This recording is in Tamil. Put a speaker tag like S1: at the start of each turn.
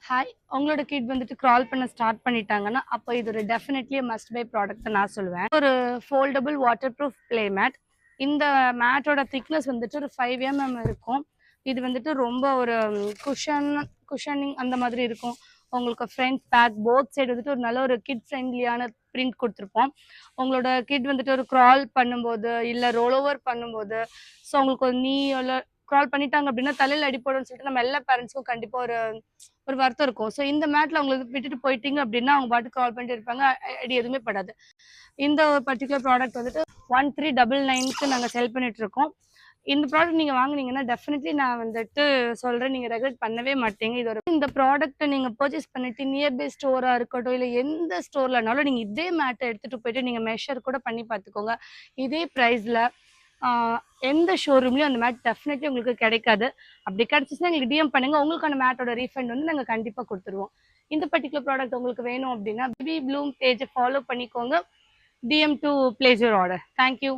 S1: ஹாய் உங்களோட கிட் வந்துட்டு க்ரால் பண்ண ஸ்டார்ட் பண்ணிட்டாங்கன்னா அப்போ இது ஒரு டெஃபினெட்லி மஸ்ட் பை ப்ராடக்ட் நான் சொல்லுவேன். ஒரு foldable waterproof play mat. இந்த மேட்டோட திக்னஸ் வந்துட்டு ஒரு 5 mm இருக்கும். இது வந்துட்டு ரொம்ப ஒரு குஷனிங் அந்த மாதிரி இருக்கும். உங்களுக்கு ஃப்ரண்ட் பேக் போத் சைடு வந்துட்டு ஒரு நல்ல ஒரு கிட் ஃப்ரெண்ட்லியான பிரிண்ட் கொடுத்துருப்போம். உங்களோட கிட் வந்துட்டு ஒரு க்ரால் பண்ணும்போது இல்லை ரோல் ஓவர் பண்ணும்போது ஸோ உங்களுக்கு ஒரு நீ க்ரால் பண்ணிட்டாங்க அப்படின்னா தலையில் அடிப்படும் சொல்லிட்டு நம்ம எல்லா பேரண்ட்ஸ்க்கும் கண்டிப்பாக ஒரு வருத்தம் இருக்கும். ஸோ இந்த மேட்ல அவங்களுக்கு விட்டுட்டு போயிட்டீங்க அப்படின்னா அவங்க பாட்டுக்கு கால் பண்ணிட்டு இருப்பாங்க, அடி எதுவுமே படாது. இந்த ஒரு பர்டிகுலர் ப்ராடக்ட் வந்துட்டு 1399க்கு நாங்கள் செல் பண்ணிட்டு இருக்கோம். இந்த ப்ராடக்ட் நீங்கள் வாங்குனீங்கன்னா டெஃபினெட்லி நான் வந்துட்டு சொல்கிறேன், நீங்கள் ரெகுலேட் பண்ணவே மாட்டீங்க. இந்த ப்ராடக்ட்டை நீங்கள் பர்ச்சேஸ் பண்ணிட்டு நியர்பை ஸ்டோராக இருக்கட்டும் இல்லை எந்த ஸ்டோர்லனாலும் நீங்கள் இதே மேட்டை எடுத்துகிட்டு போயிட்டு நீங்கள் மெஷர் கூட பண்ணி பார்த்துக்கோங்க. இதே ப்ரைஸில் எந்த ஷோரூம்லையும் அந்த மேட் டெஃபினெட்லி உங்களுக்கு கிடைக்காது. அப்படி கிடைச்சிச்சுன்னா எங்களுக்கு டிஎம் பண்ணுங்கள், உங்களுக்கான மேட்டோட ரீஃபண்ட் வந்து நாங்கள் கண்டிப்பாக கொடுத்துருவோம். இந்த பர்டிகுலர் ப்ராடக்ட் உங்களுக்கு வேணும் அப்படின்னா பேபி ப்ளூம் பேஜை ஃபாலோ பண்ணிக்கோங்க. DM to place your order. Thank you.